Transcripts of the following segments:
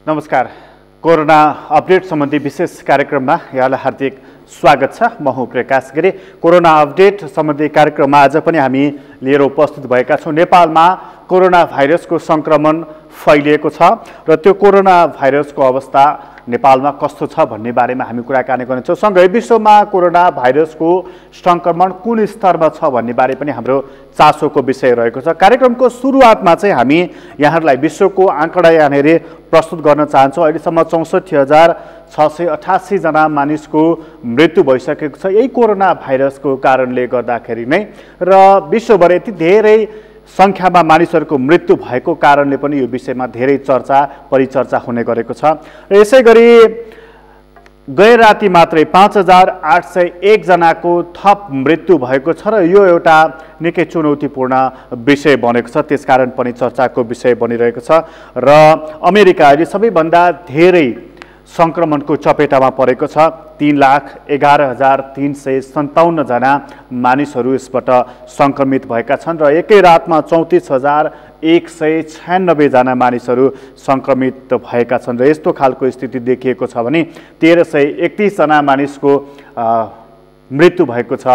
नमस्कार। Corona update सम्बन्धी विशेष कार्यक्रममा यहाँलाई हार्दिक स्वागत छ। म हुँ प्रकाश गिरी। कोरोना अपडेट सम्बन्धी कार्यक्रममा आज पनि हामी लिएर उपस्थित भएका छौँ। नेपालमा कोरोना भाइरसको संक्रमण फैलिएको छ र त्यो कोरोना भाइरसको अवस्था नेपालमा कस्तो छ भन्ने बारेमा हामी कुराकानी गर्नेछौँ। सँगै विश्वमा कोरोना भाइरसको संक्रमण कुन स्तरमा छ भन्ने बारे पनि हाम्रो चासोको विषय रहेको छ। कार्यक्रमको सुरुवातमा चाहिँ हामी यहाँहरूलाई विश्वको आँकडा यहाँनिर प्रस्तुत गर्न चाहन्छौँ। अहिलेसम्म 64,688 जना मानिसको मृत्यु भइसकेको छ यही कोरोना भाइरसको कारणले गर्दाखेरि नै, र विश्वभर यति धेरै संख्यामा मानिसहरूको मृत्यु भएको कारणले पनि यो विषयमा धेरै परिचर्चा हुने गरेको छ। र यसै गरी गए राति मात्रै 5,801 जनाको थप मृत्यु भएको छ र यो एउटा निकै चुनौतीपूर्ण विषय बनेको छ, त्यसकारण पनि चर्चाको विषय बनिरहेको छ। र अमेरिका अहिले सबैभन्दा धेरै संक्रमणको चपेटामा परेको छ। 3,11,357 जना मानिसहरू यसबाट संक्रमित भएका छन् र एकै रातमा 34,196 जना मानिसहरू संक्रमित भएका छन्। र यस्तो खालको स्थिति देखिएको छ भने 1,331 जना मानिसको मृत्यु भएको छ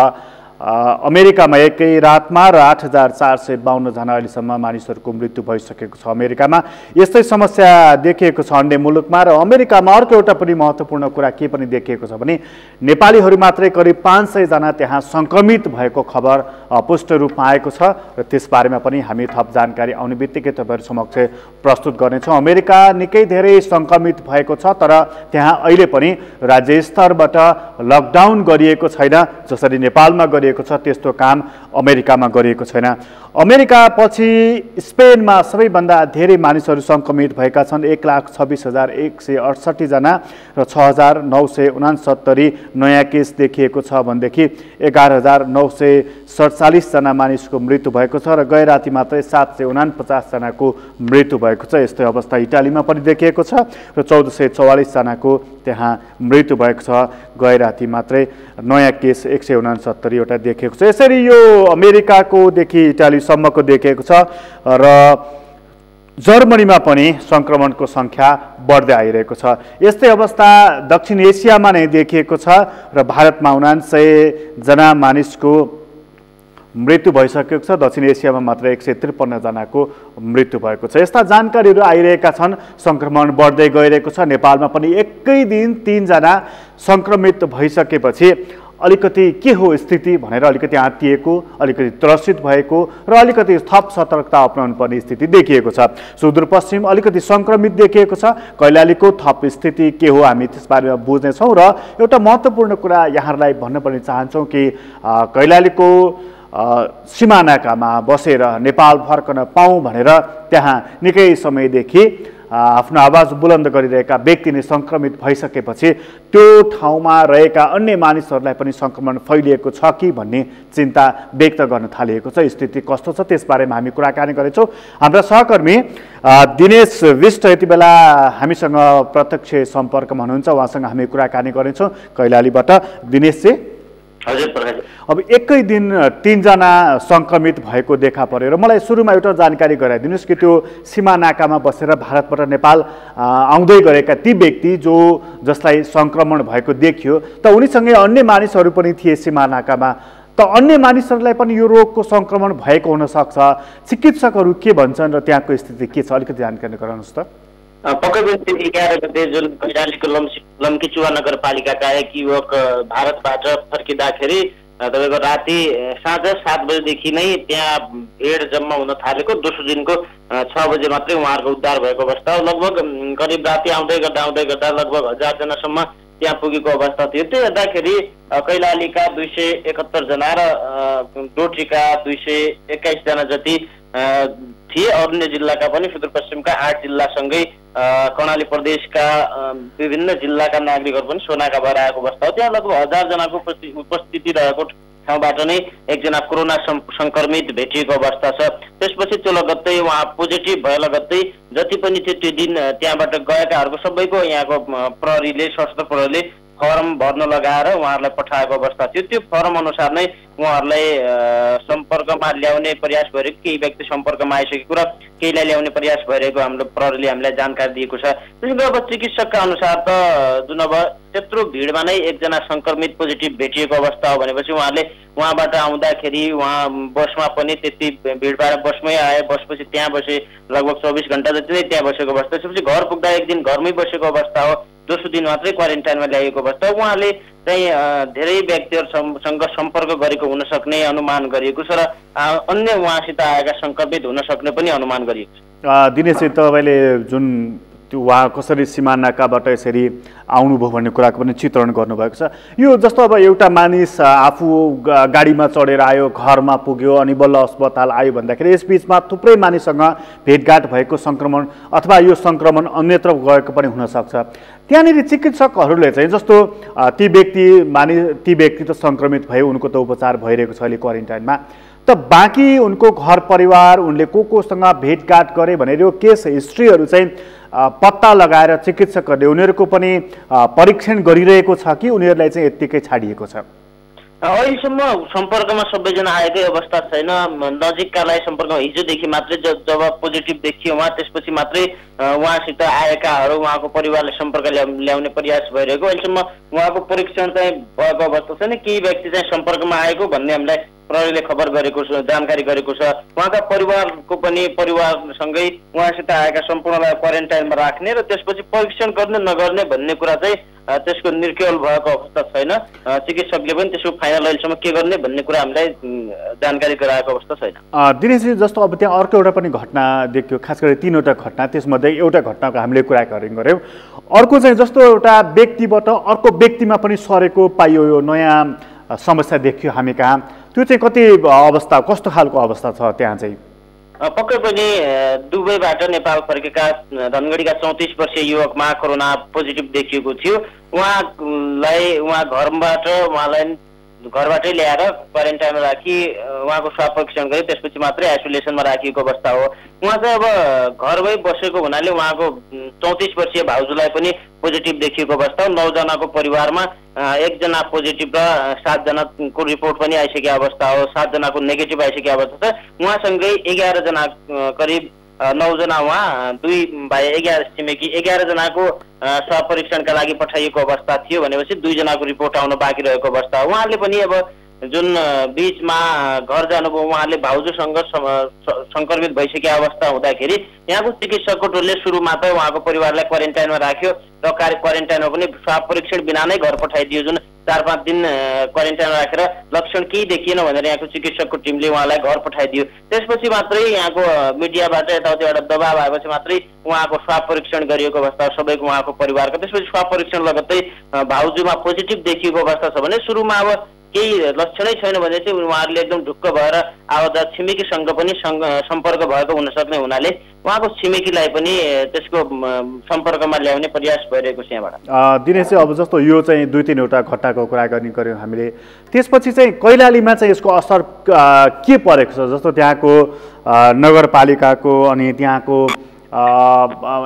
अमेरिकामा एकै रातमा, र 8,452 जना अहिलेसम्म मानिसहरूको मृत्यु भइसकेको छ अमेरिकामा। यस्तै समस्या देखिएको छ अन्य मुलुकमा। र अमेरिकामा अर्को एउटा पनि महत्त्वपूर्ण कुरा के पनि देखिएको छ भने नेपालीहरू मात्रै करिब 500 जना त्यहाँ संक्रमित भएको खबर पुष्ट रूपमा आएको छ र त्यसबारेमा पनि हामी थप जानकारी आउने बित्तिकै तपाईँहरू समक्ष प्रस्तुत गर्नेछौँ। अमेरिका निकै धेरै संक्रमित भएको छ, तर त्यहाँ अहिले पनि राज्य स्तरबाट लकडाउन गरिएको छैन। जसरी नेपालमा गरिएको छ त्यस्तो काम अमेरिकामा गरिएको छैन। अमेरिका पछि स्पेनमा सबैभन्दा धेरै मानिसहरू संक्रमित भएका छन्। 1,26,168 जना र 6,969 नयाँ केस देखिएको छ भनेदेखि 11,947 जना मानिसको मृत्यु भएको छ र गए राति मात्रै 749 जनाको मृत्यु भएको छ। यस्तै अवस्था इटालीमा पनि देखिएको छ र 1,444 जनाको त्यहाँ मृत्यु भएको छ। गए राति मात्रै नयाँ केस 169 वटा देखिएको छ। यसरी यो अमेरिकाकोदेखि इटालीसम्मको देखिएको छ र जर्मनीमा पनि संक्रमणको संख्या बढ्दै आइरहेको छ। यस्तै अवस्था दक्षिण एसियामा नै देखिएको छ र भारतमा 79 जना मानिसको मृत्यु भइसकेको छ। दक्षिण एसियामा मात्र 153 जनाको मृत्यु भएको छ। यस्ता जानकारीहरू आइरहेका छन्। संक्रमण बढ्दै गइरहेको छ। नेपालमा पनि एकै दिन 3 जना संक्रमित भइसकेपछि अलिकति के हो स्थिति भनेर अलिकति आत्तिएको, अलिकति त्रसित भएको र अलिकति थप सतर्कता अपनाउनु पर्ने स्थिति देखिएको छ। सुदूरपश्चिम अलिकति संक्रमित देखिएको छ। कैलालीको थप स्थिति के हो हामी त्यसबारेमा बुझ्नेछौँ। र एउटा महत्त्वपूर्ण कुरा यहाँहरूलाई भन्न पनि चाहन्छौँ कि कैलालीको सिमानाकामा बसेर नेपाल फर्कन पाऊँ भनेर त्यहाँ निकै समयदेखि आफ्नो आवाज बुलन्द गरिरहेका व्यक्ति नै संक्रमित भइसकेपछि त्यो ठाउँमा रहेका अन्य मानिसहरूलाई पनि संक्रमण फैलिएको छ कि भन्ने चिन्ता व्यक्त गर्न थालिएको छ। स्थिति कस्तो छ त्यसबारेमा हामी कुराकानी गरेछौँ। हाम्रा सहकर्मी दिनेश विष्ट यति बेला हामीसँग प्रत्यक्ष सम्पर्कमा हुनुहुन्छ। उहाँसँग हामी कुराकानी गरेछौँ कैलालीबाट। दिनेशजी, अब एकै दिन 3 जना संक्रमित भएको देखा पऱ्यो र मलाई सुरुमा एउटा जानकारी गराइदिनुहोस् कि त्यो सीमा नाकामा बसेर भारतबाट नेपाल आउँदै गरेका ती व्यक्ति जसलाई संक्रमण भएको देखियो त उनीसँगै अन्य मानिसहरू पनि थिए सीमा नाकामा, त अन्य मानिसहरूलाई पनि यो रोगको संक्रमण भएको हुनसक्छ। चिकित्सकहरू के भन्छन् र त्यहाँको स्थिति के छ अलिकति जानकारी गराउनुहोस् त। पक्कै पनि 11 गते जुन कैलालीको लम्कीचुवा नगरपालिकाका एक युवक भारतबाट फर्किँदाखेरि तपाईँको राति साँझ 7 बजेदेखि नै त्यहाँ भेड जम्मा हुन थालेको। दोस्रो दिनको 6 बजे मात्रै उहाँहरूको उद्धार भएको अवस्था। लगभग करिब राति आउँदै गर्दा लगभग 1000 जनासम्म त्यहाँ पुगेको अवस्था थियो। त्यो हेर्दाखेरि कैलालीका 271 जना र डोटीका 221 जना जति थिए। अन्य जिल्लाका पनि सुदूरपश्चिमका 8 जिल्लासँगै कर्णाली प्रदेशका विभिन्न जिल्लाका नागरिकहरू पनि सोनाका भएर आएको अवस्था हो। त्यहाँ लगभग 1000 जनाको उपस्थिति रहेको ठाउँबाट नै एकजना कोरोना संक्रमित भेटिएको अवस्था छ। त्यसपछि त्यो लगत्तै उहाँ पोजिटिभ भए लगत्तै जति पनि थियो त्यो दिन त्यहाँबाट गएकाहरूको सबैको यहाँको प्रहरीले, सशस्त्र प्रहरीले फर्म भर्न लगाएर उहाँहरूलाई पठाएको अवस्था थियो। त्यो फर्म अनुसार नै उहाँहरूलाई सम्पर्कमा ल्याउने प्रयास भइरहेको, केही व्यक्ति सम्पर्कमा आइसकेको र केहीलाई ल्याउने प्रयास भइरहेको हाम्रो प्रहरीले हामीलाई जानकारी दिएको छ। त्यसैले अब चिकित्सकका अनुसार त जुन अब त्यत्रो भिडमा नै एकजना सङ्क्रमित पोजिटिभ भेटिएको अवस्था हो भनेपछि उहाँले उहाँबाट आउँदाखेरि उहाँ बसमा पनि त्यति भिडबाट बसमै आए, बसपछि त्यहाँ बसे, लगभग 24 घन्टा जति नै त्यहाँ बसेको अवस्था। त्यसपछि घर पुग्दा एक दिन घरमै बसेको अवस्था हो, दोस्रो दिन मात्रै क्वारेन्टाइनमा ल्याइएको अवस्था। उहाँले चाहिँ धेरै व्यक्तिहरूसँग सम्पर्क गरेको हुन सक्ने अनुमान गरिएको छ र अन्य उहाँसित आएका सङ्क्रमित हुन सक्ने पनि अनुमान गरिएको छ। दिनेश, तपाईँले जुन त्यो उहाँ कसरी सीमा नाकाबाट यसरी आउनुभयो भन्ने कुराको पनि चित्रण गर्नुभएको छ। यो जस्तो अब एउटा मानिस आफू गाडीमा चढेर आयो, घरमा पुग्यो, अनि बल्ल अस्पताल आयो भन्दाखेरि यसबिचमा थुप्रै मानिससँग भेटघाट भएको सङ्क्रमण अथवा यो सङ्क्रमण अन्यत्र गएको पनि हुनसक्छ। त्यहाँनिर चिकित्सकहरूले चाहिँ जस्तो ती व्यक्ति त सङ्क्रमित भए, उनको त उपचार भइरहेको छ अहिले क्वारेन्टाइनमा, त बाँकी उनको घर परिवार, उनले कोसँग भेटघाट गरे भनेर यो केस हिस्ट्रीहरू चाहिँ पत्ता लगाएर चिकित्सकहरूले उनीहरूको पनि परीक्षण गरिरहेको छ कि उनीहरूलाई चाहिँ यत्तिकै छाडिएको छ? अहिलेसम्म सम्पर्कमा सबैजना आएकै अवस्था छैन। नजिककालाई सम्पर्कमा हिजोदेखि मात्रै जब पोजिटिभ देखियो उहाँ, त्यसपछि मात्रै उहाँसित आएकाहरू, उहाँको परिवारले सम्पर्क ल्याउने प्रयास भइरहेको। अहिलेसम्म उहाँको परीक्षण चाहिँ भएको अवस्था छैन। केही व्यक्ति चाहिँ सम्पर्कमा आएको भन्ने हामीलाई प्रहरीले खबर गरेको छ, जानकारी गरेको छ। उहाँका परिवारको पनि परिवारसँगै उहाँसित आएका सम्पूर्णलाई क्वारेन्टाइनमा राख्ने र त्यसपछि परीक्षण गर्ने नगर्ने भन्ने कुरा चाहिँ त्यसको निर्केल भएको अवस्था छैन। चिकित्सकले पनि त्यसको फाइनल अहिलेसम्म के गर्ने भन्ने कुरा हामीलाई जानकारी गराएको अवस्था छैन। दिनेशजी, जस्तो अब त्यहाँ अर्को एउटा पनि घटना देखियो, खास गरी 3वटा घटना, त्यसमध्ये एउटा घटनाको हामीले कुराकानी गऱ्यौँ। अर्को चाहिँ जस्तो एउटा व्यक्तिबाट अर्को व्यक्तिमा पनि सरेको पाइयो, यो नयाँ समस्या देखियो हामी कहाँ, त्यो चाहिँ कति अवस्था, कस्तो खालको अवस्था छ त्यहाँ चाहिँ? पक्कै पनि दुबईबाट नेपाल फर्केका धनगढीका 34 वर्षीय युवकमा कोरोना पोजिटिभ देखिएको थियो। उहाँलाई घरबाटै ल्याएर क्वारेन्टाइनमा राखी उहाँको स्वाब परीक्षण गरे, त्यसपछि मात्रै आइसोलेसनमा राखिएको अवस्था हो। उहाँ चाहिँ अब घरमै बसेको हुनाले उहाँको 34 वर्षीय भाउजूलाई पनि पोजिटिभ देखिएको अवस्था हो। 9 जनाको परिवारमा 1 जना पोजिटिभ र 7 जनाको रिपोर्ट पनि आइसकेको अवस्था हो। 7 जनाको नेगेटिभ आइसकेको अवस्था छ। उहाँसँगै 11 जना, करिब 9 जना उहाँ, 2 भाइ 11 छिमेकी, 11 जनाको स्वाब परीक्षणका लागि पठाइएको अवस्था थियो भनेपछि 2 जनाको रिपोर्ट आउन बाँकी रहेको अवस्था हो। उहाँले पनि अब जुन बीचमा घर जानुभयो, उहाँले भाउजूसँग सङ्क्रमित भइसकेको अवस्था हुँदाखेरि यहाँको चिकित्सकको टोलले सुरुमा त उहाँको परिवारलाई क्वारेन्टाइनमा राख्यो र क्वारेन्टाइनमा पनि स्वाब परीक्षण बिना नै घर पठाइदियो। जुन 4-5 दिन क्वारेन्टाइनमा राखेर लक्षण केही देखिएन भनेर यहाँको चिकित्सकको टिमले उहाँलाई घर पठाइदियो। त्यसपछि मात्रै यहाँको मिडियाबाट यताउतिबाट दबाब आएपछि मात्रै उहाँको स्वाब परीक्षण गरिएको अवस्था, सबैको उहाँको परिवारको। त्यसपछि स्वाब परीक्षण लगत्तै भाउजूमा पोजिटिभ देखिएको अवस्था छ भने सुरुमा अब केही लक्षणै छैन भने चाहिँ उहाँहरूले एकदम ढुक्क भएर आवत छिमेकीसँग पनि सम्पर्क भएको हुन सक्ने हुनाले उहाँको छिमेकीलाई पनि त्यसको सम्पर्कमा ल्याउने प्रयास भइरहेको छ यहाँबाट। दिनेश, अब जस्तो यो चाहिँ 2-3वटा घटनाको कुराकानी गऱ्यौँ हामीले, त्यसपछि चाहिँ कैलालीमा चाहिँ यसको असर के परेको छ? जस्तो त्यहाँको नगरपालिकाको अनि त्यहाँको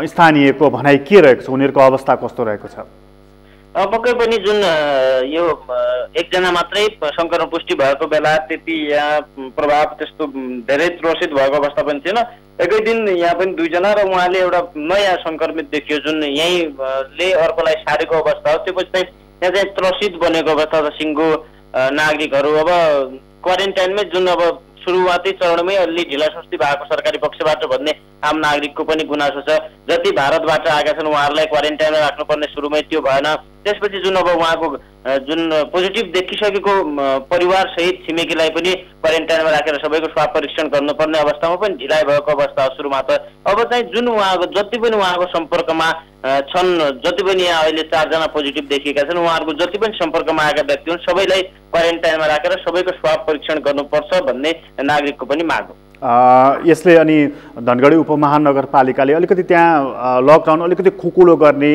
स्थानीयको भनाइ के रहेको छ, उनीहरूको अवस्था कस्तो रहेको छ? पक्कै पनि जुन यो 1 जना मात्रै सङ्क्रमण पुष्टि भएको बेला त्यति यहाँ प्रभाव त्यस्तो धेरै त्रसित भएको अवस्था पनि थिएन। एकै दिन यहाँ पनि 2 जना र उहाँले एउटा नयाँ सङ्क्रमित देखियो जुन यहीँले अर्कोलाई सारेको अवस्था हो। त्यसपछि चाहिँ यहाँ चाहिँ त्रसित बनेको अवस्था छ सिङ्गो नागरिकहरू। अब क्वारेन्टाइनमै जुन अब सुरुवाती चरणमै अलि ढिलासुस्ती भएको सरकारी पक्षबाट भन्ने आम नागरिकको पनि गुनासो छ। जति भारतबाट आएका छन् उहाँहरूलाई क्वारेन्टाइनमा राख्नुपर्ने सुरुमै त्यो भएन। त्यसपछि जुन अब उहाँको जुन पोजिटिभ देखिसकेको परिवार सहित छिमेकीलाई पनि क्वारेन्टाइनमा राखेर सबैको स्वाब परीक्षण गर्नुपर्ने अवस्थामा पनि ढिलाइ भएको अवस्था हो सुरुमा त। अब चाहिँ जुन उहाँको जति पनि उहाँको सम्पर्कमा छन्, जति पनि यहाँ अहिले 4 जना पोजिटिभ देखिएका छन्, उहाँहरूको जति पनि सम्पर्कमा आएका व्यक्ति हुन् सबैलाई क्वारेन्टाइनमा राखेर सबैको स्वाब परीक्षण गर्नुपर्छ भन्ने नागरिकको पनि माग हो। यसले अनि धनगढी उपमहानगरपालिकाले अलिकति त्यहाँ लकडाउन अलिकति खुकुलो गर्ने,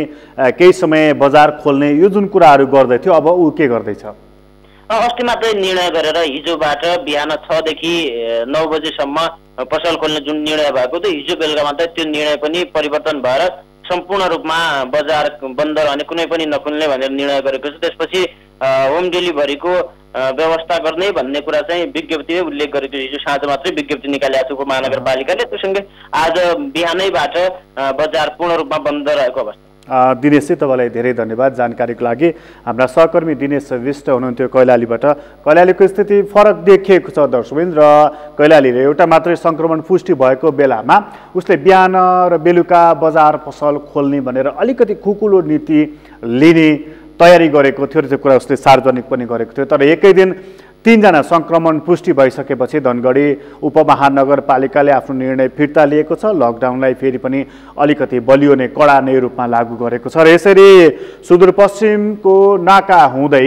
केही समय बजार खोल्ने यो जुन कुराहरू गर्दै थियो, अब ऊ के गर्दैछ? अस्ति मात्रै निर्णय गरेर हिजोबाट बिहान 6 देखि 9 बजेसम्म पसल खोल्ने जुन निर्णय भएको थियो, हिजो बेलुका मात्रै त्यो निर्णय पनि परिवर्तन भएर सम्पूर्ण रूपमा बजार बन्द रहने, कुनै पनि नखुल्ने भनेर निर्णय गरेको छ। त्यसपछि होम डेलिभरीको व्यवस्था गर्ने भन्ने कुरा चाहिँ विज्ञप्तिमै उल्लेख गरेको, हिजो साँझ मात्रै विज्ञप्ति निकालेको छ उपमहानगरपालिकाले। त्यससँगै आज बिहानैबाट बजार पूर्ण रूपमा बन्द रहेको अवस्था। दिनेशजी, तपाईँलाई धेरै धन्यवाद जानकारीको लागि। हाम्रा सहकर्मी दिनेश विष्ट हुनुहुन्थ्यो कैलालीबाट। कैलालीको स्थिति फरक देखिएको छ दर्शकवृन्द, र कैलालीले एउटा मात्रै सङ्क्रमण पुष्टि भएको बेलामा उसले बिहान र बेलुका बजार पसल खोल्ने भनेर अलिकति खुकुलो नीति लिने तयारी गरेको थियो र त्यो कुरा उसले सार्वजनिक पनि गरेको थियो। तर एकै दिन 3 जना सङ्क्रमण पुष्टि भइसकेपछि धनगढी उपमहानगरपालिकाले आफ्नो निर्णय फिर्ता लिएको छ। लकडाउनलाई फेरि पनि अलिकति बलियो नै कडा नै रूपमा लागू गरेको छ र यसरी सुदूरपश्चिमको नाका हुँदै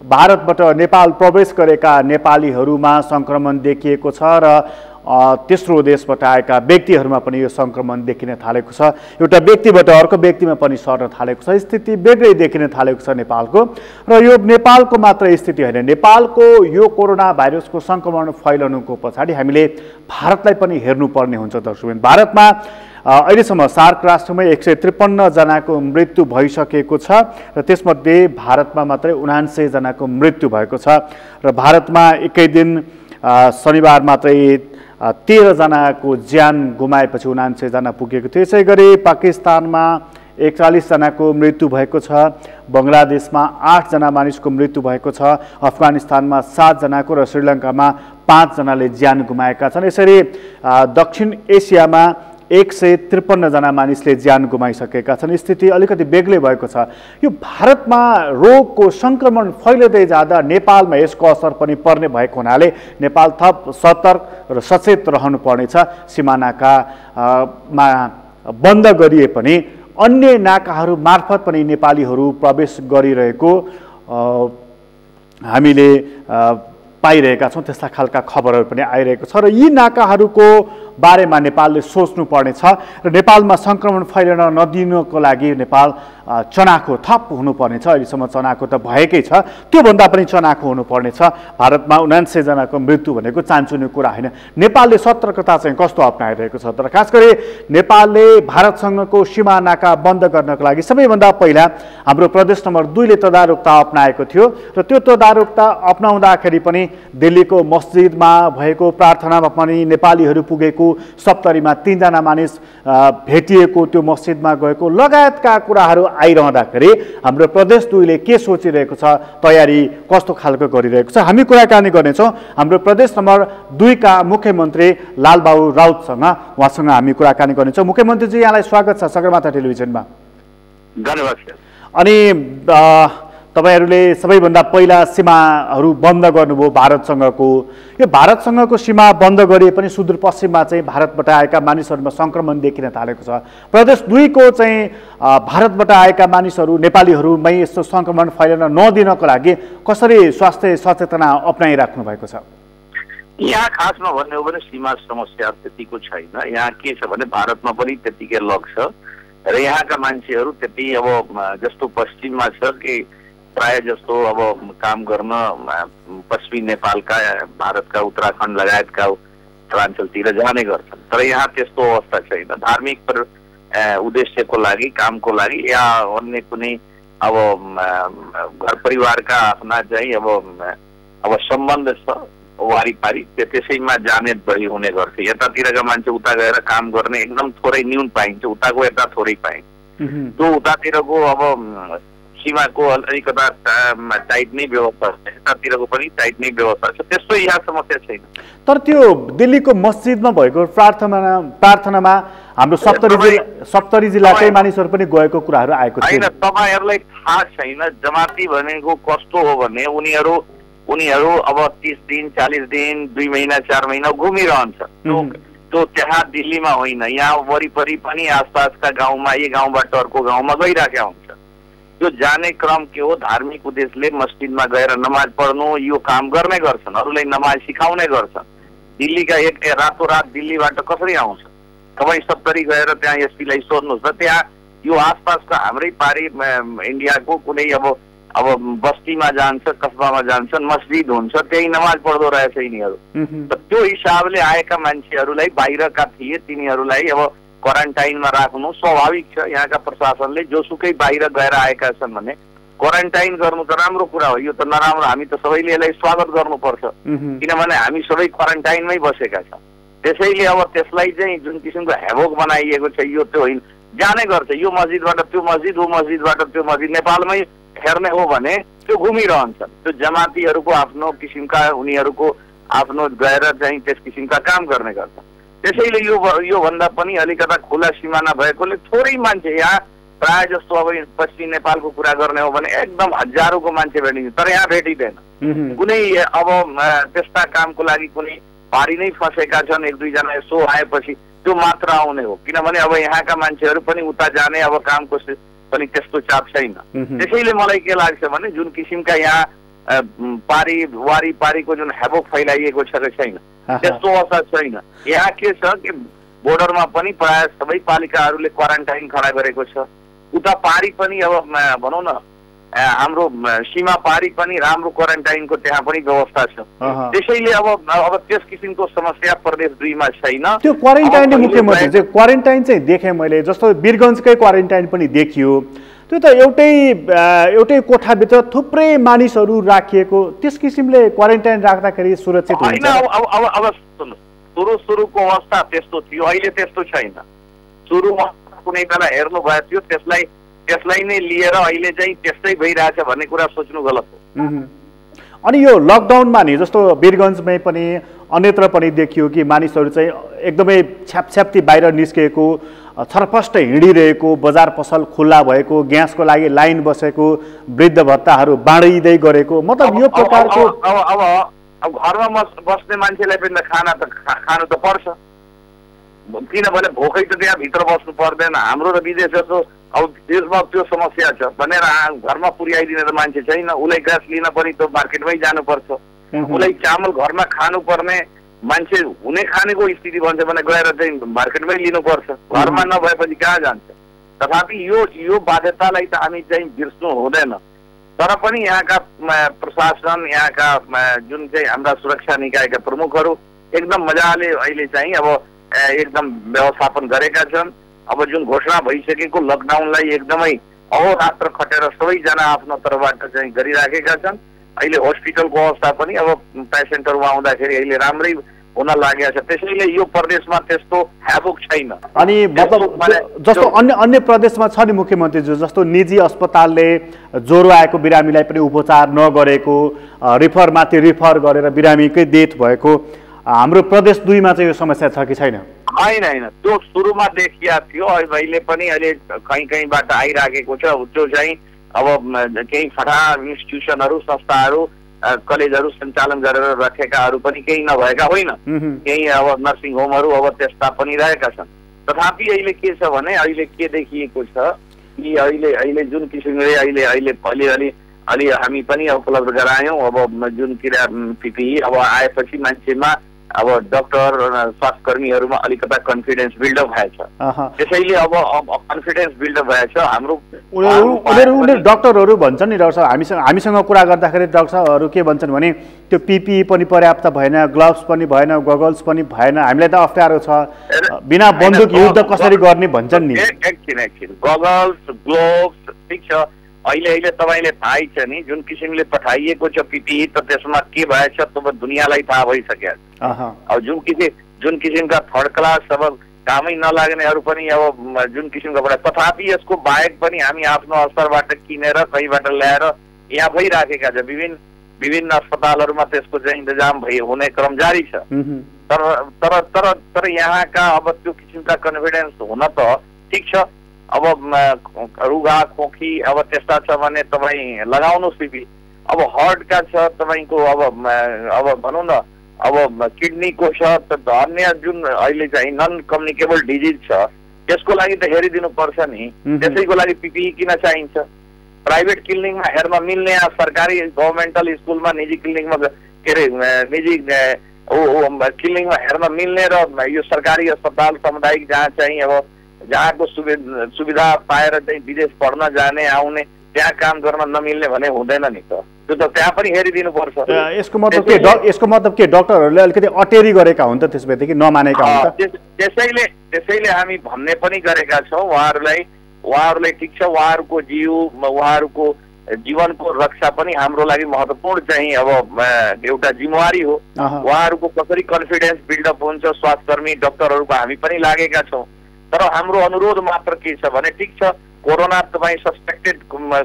भारतबाट नेपाल प्रवेश गरेका नेपालीहरूमा सङ्क्रमण देखिएको छ र तेस्रो देशबाट आएका व्यक्तिहरूमा पनि यो सङ्क्रमण देखिन थालेको छ। एउटा व्यक्तिबाट अर्को व्यक्तिमा पनि सर्न थालेको छ। स्थिति बेग्लै देखिन थालेको छ नेपालको, र यो नेपालको मात्र स्थिति होइन। नेपालको यो कोरोना भाइरसको सङ्क्रमण फैलनुको पछाडि हामीले भारतलाई पनि हेर्नुपर्ने हुन्छ दर्शकवृन्द। भारतमा अहिलेसम्म सार्क राष्ट्रमै 153 जनाको मृत्यु भइसकेको छ र त्यसमध्ये भारतमा मात्रै 79 जनाको मृत्यु भएको छ र भारतमा एकै दिन शनिबार मात्रै 13 जनाको ज्यान गुमाएपछि 79 जना पुगेको थियो। यसै गरी पाकिस्तानमा 41 जनाको मृत्यु भएको छ, बङ्गलादेशमा 8 जना मानिसको मृत्यु भएको छ, अफगानिस्तानमा 7 जनाको र श्रीलङ्कामा 5 जनाले ज्यान गुमाएका छन्। यसरी दक्षिण एसियामा 153 जना मानिसले ज्यान गुमाइसकेका छन्। स्थिति अलिकति बेग्लै भएको छ। यो भारतमा रोगको सङ्क्रमण फैलिँदै जाँदा नेपालमा यसको असर पनि पर्ने भएको हुनाले नेपाल थप सतर्क र सचेत रहनुपर्नेछ। सिमानाका बन्द गरिए पनि अन्य नाकाहरू मार्फत पनि नेपालीहरू प्रवेश गरिरहेको हामीले पाइरहेका छौँ। त्यस्ता खालका खबरहरू पनि आइरहेको छ र यी नाकाहरूको बारेमा नेपालले सोच्नु पर्नेछ र नेपालमा सङ्क्रमण फैलिन नदिनको लागि नेपाल चनाखो थप हुनुपर्नेछ। अहिलेसम्म चनाखो त भएकै छ, त्योभन्दा पनि चनाखो हुनुपर्नेछ। भारतमा 79 जनाको मृत्यु भनेको चान्चुने कुरा होइन। नेपालले सतर्कता चाहिँ कस्तो अप्नाइरहेको छ, तर खास गरी नेपालले भारतसँगको सीमा नाका बन्द गर्नको लागि सबैभन्दा पहिला हाम्रो प्रदेश नम्बर 2 ले तदारुकता अप्नाएको थियो र त्यो तदारुकता अप्नाउँदाखेरि पनि दिल्लीको मस्जिदमा भएको प्रार्थनामा पनि नेपालीहरू पुगेको, सप्तरीमा 3 जना मानिस भेटिएको, त्यो मस्जिदमा गएको लगायतका कुराहरू आइरहँदाखेरि हाम्रो प्रदेश 2 ले के सोचिरहेको छ, तयारी कस्तो खालको गरिरहेको छ, हामी कुराकानी गर्नेछौँ हाम्रो प्रदेश नम्बर 2 का मुख्यमन्त्री लालबाबु राउतसँग। उहाँसँग हामी कुराकानी गर्नेछौँ। मुख्यमन्त्रीजी, यहाँलाई स्वागत छ सगरमाथा टेलिभिजनमा। धन्यवाद। अनि तपाईहरूले सबैभन्दा पहिला सीमाहरू बन्द गर्नुभयो भारतसँगको। यो भारतसँगको सीमा बन्द गरिए पनि सुदूरपश्चिममा चाहिँ भारतबाट आएका मानिसहरूमा सङ्क्रमण देखिन थालेको छ। प्रदेश 2 को चाहिँ भारतबाट आएका मानिसहरू नेपालीहरूमै यस्तो सङ्क्रमण फैलिन नदिनको लागि कसरी स्वास्थ्य सचेतना अप्नाइराख्नु भएको छ? यहाँ खासमा भन्ने हो भने सीमा समस्या त्यतिको छैन। यहाँ के छ भने भारतमा पनि त्यतिकै लग छ र यहाँका मान्छेहरू त्यति अब जस्तो पश्चिममा छ कि प्राय जस्तो अब काम गर्न पश्चिमी नेपालका, भारतका उत्तराखण्ड लगायतका उत्तराञ्चलतिर जाने गर्छन्। तर यहाँ त्यस्तो अवस्था छैन। धार्मिक उद्देश्यको लागि, कामको लागि या अन्य कुनै अब घर परिवारका आफ्ना चाहिँ अब सम्बन्ध छ वारिपारी, त्यसैमा जाने बढी हुने गर्छ। यतातिरका मान्छे उता गएर काम गर्ने एकदम थोरै न्यून पाइन्छ, उताको यता थोरै पाइन्छ। त्यो उतातिरको अब सीमाको अलिकता टाइट नै व्यवस्था छ, यतातिरको पनि टाइट नै व्यवस्था छ। त्यस्तो यहाँ समस्या छैन। तर त्यो दिल्लीको मस्जिदमा भएको प्रार्थनामा हाम्रो सप्तरी जिल्लाकै मानिसहरू पनि गएको कुराहरू आएको छैन। तपाईँहरूलाई थाहा छैन जमाती भनेको कस्तो हो भने उनीहरू अब 30 दिन 40 दिन 2 महिना 4 महिना घुमिरहन्छ। त्यो त्यहाँ दिल्लीमा होइन, यहाँ वरिपरि पनि आसपासका गाउँमा, एक गाउँबाट अर्को गाउँमा गइरहेका हुन्छ। यो जाने क्रम के हो, धार्मिक उद्देश्यले मस्जिदमा गएर नमाज पढ्नु यो काम गर्ने गर्छन्, अरूलाई नमाज सिकाउने गर्छन्। दिल्लीका एक रातोरात दिल्लीबाट कसरी आउँछ? तपाईँ सप्तरी गएर त्यहाँ एसपीलाई सोध्नुहोस् न, त्यहाँ यो आसपासका हाम्रै पारी इन्डियाको कुनै अब बस्तीमा जान्छ, कस्बामा जान्छन्, मस्जिद हुन्छ, त्यही नमाज पढ्दो रहेछ यिनीहरू। त्यो हिसाबले आएका मान्छेहरूलाई बाहिरका थिए, तिनीहरूलाई अब क्वारेन्टाइनमा राख्नु स्वाभाविक छ। यहाँका प्रशासनले जोसुकै बाहिर गएर आएका छन् भने क्वारेन्टाइन गर्नु त राम्रो कुरा हो, यो त नराम्रो, हामी त सबैले यसलाई स्वागत गर्नुपर्छ किनभने हामी सबै क्वारेन्टाइनमै बसेका छौँ। त्यसैले अब त्यसलाई चाहिँ जुन किसिमको हेभोक बनाइएको छ यो त्यो होइन, जाने गर्छ यो मस्जिदबाट त्यो मस्जिद, ऊ मस्जिदबाट त्यो मस्जिद। नेपालमै हेर्ने हो भने त्यो घुमिरहन्छन्, त्यो जमातीहरूको आफ्नो किसिमका उनीहरूको आफ्नो गएर चाहिँ त्यस किसिमका काम गर्ने गर्छ। त्यसैले यो भन्दा पनि अलिकता खुला सिमाना भएकोले थोरै मान्छे, यहाँ प्राय जस्तो अब पश्चिम नेपालको कुरा गर्ने हो भने एकदम हजारौँको मान्छे भेटिन्छ, तर यहाँ भेटिँदैन कुनै। अब त्यस्ता कामको लागि कुनै पारी नै फँसेका छन्, एक दुईजना यसो आएपछि त्यो मात्र आउने हो, किनभने अब यहाँका मान्छेहरू पनि उता जाने अब कामको पनि त्यस्तो चाप छैन। त्यसैले मलाई के लाग्छ भने जुन किसिमका यहाँ वारीको जुन हेभोक फैलाइएको छ कि छैन त्यस्तो अवस्था छैन। यहाँ के छ कि बोर्डरमा पनि प्राय सबै पालिकाहरूले क्वारेन्टाइन खडा गरेको छ, उता पारी पनि अब भनौँ न हाम्रो सीमा पारी पनि राम्रो क्वारेन्टाइनको त्यहाँ पनि व्यवस्था छ। त्यसैले अब त्यस किसिमको समस्या प्रदेश 2 मा छैन। त्यो क्वारेन्टाइन मुख्यमन्त्री चाहिँ क्वारेन्टाइन चाहिँ देखेँ मैले, जस्तो वीरगञ्जकै क्वारेन्टाइन पनि देखियो, त्यो त एउटै कोठाभित्र थुप्रै मानिसहरू राखिएको, त्यस किसिमले क्वारेन्टाइन राख्दाखेरि सुरक्षित हुन्छ? अब सुरुको अवस्था त्यस्तो थियो, अहिले त्यस्तो छैन। सुरुमा कुनै बेला हेर्नु भयो थियो, त्यसलाई नै लिएर अहिले चाहिँ त्यस्तै भइरहेछ भन्ने कुरा सोच्नु गलत हो। अनि यो लकडाउनमा नि जस्तो वीरगञ्जमै पनि अन्यत्र पनि देखियो कि मानिसहरू चाहिँ एकदमै छ्यापछ्याप्ती बाहिर निस्केको, छरपष्ट हिँडिरहेको, बजार पसल खुल्ला भएको, ग्यासको लागि लाइन बसेको, वृद्ध भत्ताहरू बाँडिँदै गरेको, मतलब यो प्रकारको अब घरमा बस्ने मान्छेलाई पनि खानु त पर्छ, किनभने भोकै त त्यहाँ भित्र बस्नु पर्दैन। हाम्रो र विदेश जस्तो अब देशमा त्यो समस्या छ भनेर घरमा पुर्याइदिने त मान्छे छैन, उसलाई ग्यास लिन पनि त मार्केटमै जानुपर्छ, उसलाई चामल घरमा खानुपर्ने मान्छे हुने खानेको स्थिति भन्छ भने गएर चाहिँ मार्केटमै लिनुपर्छ, घरमा नभएपछि कहाँ जान्छ। तथापि यो बाध्यतालाई त हामी चाहिँ बिर्स्नु हुँदैन। तर पनि यहाँका प्रशासन, यहाँका जुन चाहिँ हाम्रा सुरक्षा निकायका प्रमुखहरू एकदम मजाले अहिले चाहिँ अब एकदम व्यवस्थापन गरेका छन्। अब जुन घोषणा भइसकेको लकडाउनलाई एकदमै अहोरात्र खटेर सबैजना आफ्नो तर्फबाट चाहिँ गरिराखेका छन्। अहिले हस्पिटलको अवस्था पनि अब पेसेन्टहरू आउँदाखेरि अहिले राम्रै हुन लागेको छ। त्यसैले यो प्रदेशमा त्यस्तो हेभोक छैन। अनि मतलब जस्तो अन्य प्रदेशमा छ नि मुख्यमन्त्रीज्यू, जस्तो निजी अस्पतालले ज्वरो आएको बिरामीलाई पनि उपचार नगरेको, रिफरमाथि रिफर गरेर बिरामीकै डेथ भएको, हाम्रो प्रदेश 2 मा चाहिँ यो समस्या छ कि छैन? होइन, त्यो सुरुमा देखिया थियो, अहिले पनि अहिले कहीँबाट आइराखेको छ। त्यो चाहिँ अब केही फटा इन्स्टिट्युसनहरू, संस्थाहरू, कलेजहरू सञ्चालन गरेर राखेकाहरू पनि केही नभएका होइन, केही अब नर्सिङ होमहरू अब त्यस्ता पनि रहेका छन्। तथापि अहिले के छ भने अहिले के देखिएको छ कि अहिले जुन किसिमले अलि हामी पनि उपलब्ध गरायौँ। अब जुन क्रिया पिपिई अब आएपछि मान्छेमा अब डक्टर स्वास्थ्य कर्मीहरूमा अलिकता कन्फिडेन्स बिल्डअप भएछ। त्यसैले अब कन्फिडेन्स बिल्डअप भएछ। हाम्रो उनीहरू डक्टरहरू भन्छन् नि, डाक्टर साहब हामीसँग कुरा गर्दाखेरि डाक्टर साहबहरू के भन्छन् भने त्यो पिपिई पनि पर्याप्त भएन, ग्लोभ्स पनि भएन, गगल्स पनि भएन, हामीलाई त अप्ठ्यारो छ, बिना बन्दुक युद्ध कसरी गर्ने भन्छन् नि। एकछिन गगल्स ग्लोभ्स ठिक छ, अहिले तपाईँले थाहै छ नि जुन किसिमले पठाइएको छ पिपिई त त्यसमा के भएछ त दुनियाँलाई थाहा भइसक्यो। अब जुन किसिमका थर्ड क्लास अब कामै नलाग्नेहरू पनि अब जुन किसिमको पठाए, तथापि यसको बाहेक पनि हामी आफ्नो स्तरबाट किनेर कहीँबाट ल्याएर यहाँ भइराखेका छ। विभिन्न अस्पतालहरूमा त्यसको चाहिँ इन्तजाम हुने क्रम जारी छ। तर यहाँका अब त्यो किसिमका कन्फिडेन्स हुन त ठिक छ। अब रुगा खोकी अब त्यस्ता छ भने तपाईँ लगाउनुहोस् पिपी। अब हार्टका छ तपाईँको अब भनौँ न अब किडनीको छ, अन्य जुन अहिले चाहिँ नन कम्युनिकेबल डिजिज छ त्यसको लागि त हेरिदिनु पर्छ नि। त्यसैको लागि पिपिई किन चाहिन्छ? प्राइभेट क्लिनिकमा हेर्न मिल्ने, सरकारी गभर्मेन्टल स्कुलमा, निजी क्लिनिकमा के अरे निजी क्लिनिकमा हेर्न मिल्ने र यो सरकारी अस्पताल सामुदायिक जहाँ चाहिँ अब जहाँको सुविधा पाएर चाहिँ विदेश पढ्न जाने आउने त्यहाँ काम गर्न नमिल्ने भने हुँदैन नि त, त्यो त त्यहाँ पनि हेरिदिनु पर्छ। यसको मतलब के डक्टरहरूले अलिकति अटेरी गरेका हुन् त त्यसपछि नमानेका हुन् त? त्यसैले हामी भन्ने पनि गरेका छौँ उहाँहरूलाई ठिक छ, उहाँहरूको उहाँहरूको जीवनको रक्षा पनि हाम्रो लागि महत्त्वपूर्ण चाहिँ अब एउटा जिम्मेवारी हो। उहाँहरूको कसरी कन्फिडेन्स बिल्डअप हुन्छ स्वास्थ्यकर्मी डाक्टरहरूको हामी पनि लागेका छौँ। तर हाम्रो अनुरोध मात्र के छ भने ठिक छ कोरोना तपाईँ सस्पेक्टेड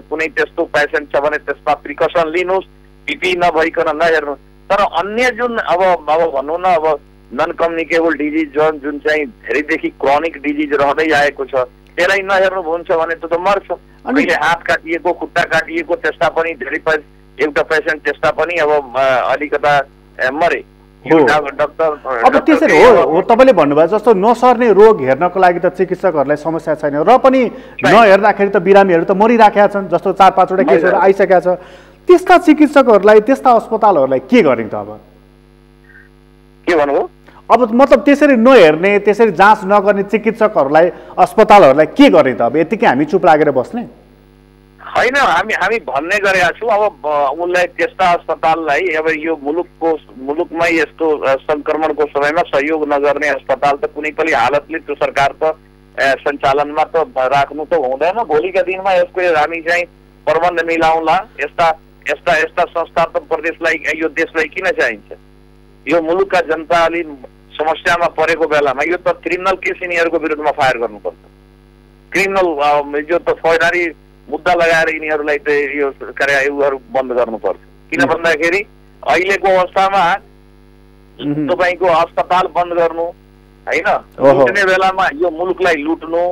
कुनै त्यस्तो पेसेन्ट छ भने त्यसमा प्रिकसन लिनुहोस्, पिपी नभइकन नहेर्नु। तर अन्य जुन अब भनौँ न अब नन कम्युनिकेबल डिजिज जुन चाहिँ धेरैदेखि क्रोनिक डिजिज रहँदै आएको छ त्यसलाई नहेर्नु हुन्छ भने त मर्छ। अहिले हात काटिएको खुट्टा काटिएको त्यस्ता पनि धेरै एउटा पेसेन्ट त्यस्ता पनि अब अलिकता मरे। अब त्यसरी हो तपाईँले भन्नुभयो जस्तो नसर्ने रोग हेर्नको लागि त चिकित्सकहरूलाई समस्या छैन र पनि नहेर्दाखेरि त बिरामीहरू त मरिराखेका छन्, जस्तो 4-5 वटा केसहरू आइसकेका छ। त्यस्ता चिकित्सकहरूलाई त्यस्ता अस्पतालहरूलाई के गर्ने त? अब के भन्नुभयो? अब मतलब त्यसरी नहेर्ने त्यसरी जाँच नगर्ने चिकित्सकहरूलाई अस्पतालहरूलाई के गर्ने त? अब यतिकै हामी चुप लागेर बस्ने होइन। हामी भन्ने गरेका छौँ अब उनलाई त्यस्ता अस्पताललाई अब यो मुलुकमै यस्तो सङ्क्रमणको समयमा सहयोग नगर्ने अस्पताल त कुनै पनि हालतले त्यो सरकार त सञ्चालनमा त राख्नु त हुँदैन। भोलिका दिनमा यसको हामी चाहिँ प्रबन्ध मिलाउँला। यस्ता संस्था त प्रदेशलाई यो देशलाई किन चाहिन्छ? यो मुलुकका जनता अलि समस्यामा परेको बेलामा यो त क्रिमिनल केस यिनीहरूको विरुद्धमा फायर गर्नुपर्छ। क्रिमिनल जो त फौजदारी मुद्दा लगाएर यिनीहरूलाई त यो कार्यहरू बन्द गर्नुपर्छ। किन भन्दाखेरि अहिलेको अवस्थामा तपाईँको अस्पताल बन्द गर्नु होइन, लुट्ने बेलामा यो मुलुकलाई लुट्नु,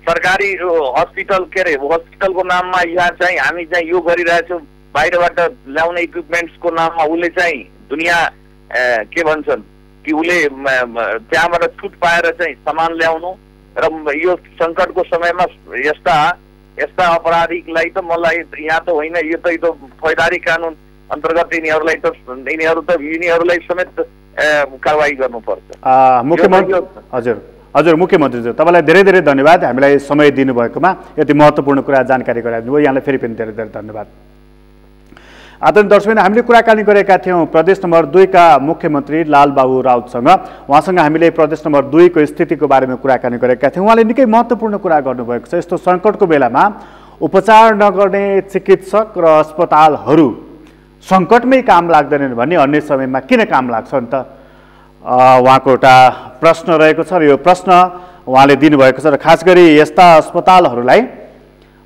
सरकारी हस्पिटल के अरे हस्पिटलको नाममा यहाँ चाहिँ हामी चाहिँ यो गरिरहेछौँ, बाहिरबाट ल्याउने इक्विपमेन्ट्सको नाममा उसले चाहिँ दुनियाँ के भन्छन् कि उसले त्यहाँबाट छुट पाएर चाहिँ सामान ल्याउनु र यो सङ्कटको समयमा यस्ता अपराधीलाई त मलाई यहाँ त होइन, यो त फौजदारी कानुन अन्तर्गत यिनीहरूलाई समेत कारवाही गर्नुपर्छ। हजुर मुख्यमन्त्रीज्यू तपाईँलाई धेरै धेरै धन्यवाद हामीलाई समय दिनुभएकोमा, यति महत्त्वपूर्ण कुरा जानकारी गराइदिनुभयो। यहाँलाई फेरि पनि धेरै धेरै धन्यवाद। आदरणीय दर्शक हामीले कुराकानी गरेका थियौँ प्रदेश नम्बर 2 का मुख्यमन्त्री लालबाबु राउतसँग। उहाँसँग हामीले प्रदेश नम्बर 2 को स्थितिको बारेमा कुराकानी गरेका थियौँ। उहाँले निकै महत्त्वपूर्ण कुरा गर्नुभएको छ। यस्तो सङ्कटको बेलामा उपचार नगर्ने चिकित्सक र अस्पतालहरू सङ्कटमै काम लाग्दैनन् भने अन्य समयमा किन काम लाग्छ नि त? उहाँको एउटा प्रश्न रहेको छ र यो प्रश्न उहाँले दिनुभएको छ र खास गरी यस्ता अस्पतालहरूलाई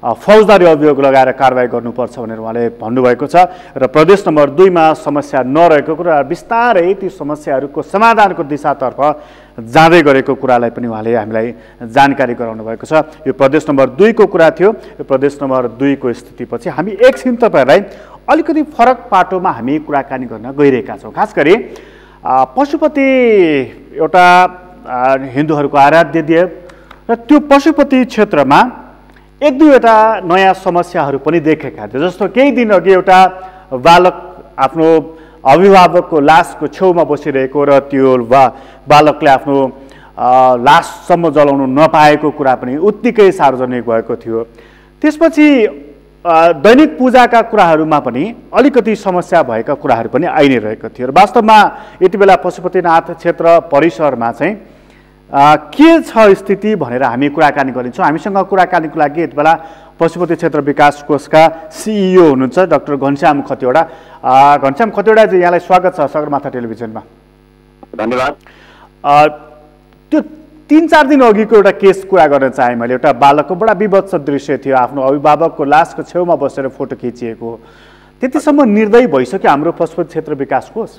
फौजदारी अभियोग लगाएर कारवाही गर्नुपर्छ भनेर उहाँले भन्नुभएको छ र प्रदेश नम्बर 2 मा समस्या नरहेको कुरा बिस्तारै ती समस्याहरूको समाधानको दिशातर्फ जाँदै गरेको कुरालाई पनि उहाँले हामीलाई जानकारी गराउनु भएको छ। यो प्रदेश नम्बर 2 को कुरा थियो। यो प्रदेश नम्बर 2 को स्थितिपछि हामी एकछिन तपाईँहरूलाई अलिकति फरक पाटोमा हामी कुराकानी गर्न गइरहेका छौँ। खास गरी पशुपति एउटा हिन्दूहरूको आराध्य देव र त्यो पशुपति क्षेत्रमा 1-2वटा नयाँ समस्याहरू पनि देखेका थिए। जस्तो केही दिन अघि एउटा बालक आफ्नो अभिभावकको लासको छेउमा बसिरहेको र त्यो बालकले आफ्नो लाससम्म जलाउनु नपाएको कुरा पनि उत्तिकै सार्वजनिक भएको थियो। त्यसपछि दैनिक पूजाका कुराहरूमा पनि अलिकति समस्या भएका कुराहरू पनि आइ नै रहेको थियो। र वास्तवमा यति बेला पशुपतिनाथ क्षेत्र परिसरमा चाहिँ के छ स्थिति भनेर हामी कुराकानी गरिन्छौँ। हामीसँग कुराकानीको लागि यति बेला पशुपति क्षेत्र विकास कोषका सिइओ हुनुहुन्छ डाक्टर घनश्याम खतिवडा। घनश्याम खतिवडाजी यहाँलाई स्वागत छ सगरमाथा टेलिभिजनमा। धन्यवाद। त्यो 3-4 दिन अघिको एउटा केस कुरा गर्न चाहेँ मैले। एउटा बालकको बडा विभत्स दृश्य थियो, आफ्नो अभिभावकको लासको छेउमा बसेर फोटो खिचिएको। त्यतिसम्म निर्दयी भइसक्यो हाम्रो पशुपति क्षेत्र विकास कोष।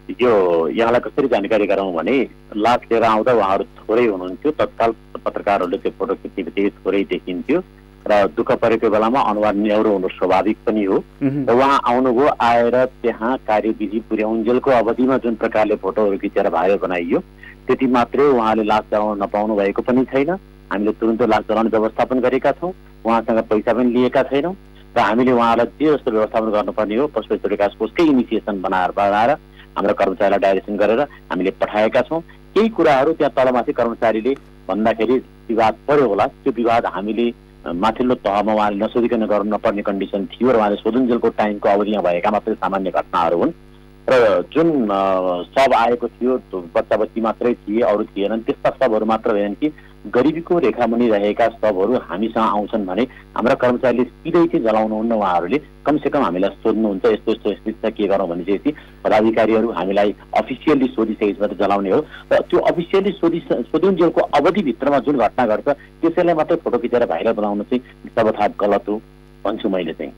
यो यहाँलाई कसरी जानकारी गराउँ भने लास लिएर आउँदा उहाँहरू थोरै हुनुहुन्थ्यो। तत्काल पत्रकारहरूले त्यो फोटो खिच्नेबित्तिकै थोरै देखिन्थ्यो र दुःख परेको बेलामा अनुहार न्याउरो हुनु स्वाभाविक पनि हो। र उहाँ आउनुभयो, आएर त्यहाँ कार्यविधि पुर्याउन्जेलको अवधिमा जुन प्रकारले फोटोहरू खिचेर भाइरल बनाइयो त्यति मात्रै उहाँले लास जलाउन नपाउनु भएको पनि छैन। हामीले तुरुन्तै लास जलाउने व्यवस्थापन गरेका छौँ, उहाँसँग पैसा पनि लिएका छैनौँ र हामीले उहाँलाई जे जस्तो व्यवस्थापन गर्नुपर्ने हो पशुपति विकास कोषकै इनिसिएसन बनाएर हाम्रो कर्मचारीलाई डाइरेक्सन गरेर हामीले पठाएका छौँ। केही कुराहरू त्यहाँ तलमाथि कर्मचारीले भन्दाखेरि विवाद पर्यो होला, त्यो विवाद हामीले माथिल्लो तहमा उहाँले नसोधिकन गर्नु नपर्ने कन्डिसन थियो र उहाँले सोधुन्जेलको टाइमको अवधिमा भएका मात्रै सामान्य घटनाहरू हुन् र जुन सब आएको थियो बच्चा बच्ची मात्रै थिए, अरू थिएनन्। त्यस्ता सबहरू मात्र होइनन् कि गरिबीको रेखामुनि रहेका सबहरू हामीसँग आउँछन् भने हाम्रा कर्मचारीले सिधै चाहिँ जलाउनुहुन्न, उहाँहरूले कमसेकम हामीलाई सोध्नुहुन्छ यस्तो यस्तो स्थिति छ के गरौँ भनेपछि पदाधिकारीहरू हामीलाई अफिसियल्ली सोधिसकेपछि जलाउने हो र त्यो अफिसियल्ली सोधिन्जेलको अवधिभित्रमा जुन घटना घट्छ त्यसैलाई मात्रै फोटो खिचेर भाइरल बनाउनु चाहिँ सर्वथा गलत हो भन्छु मैले चाहिँ।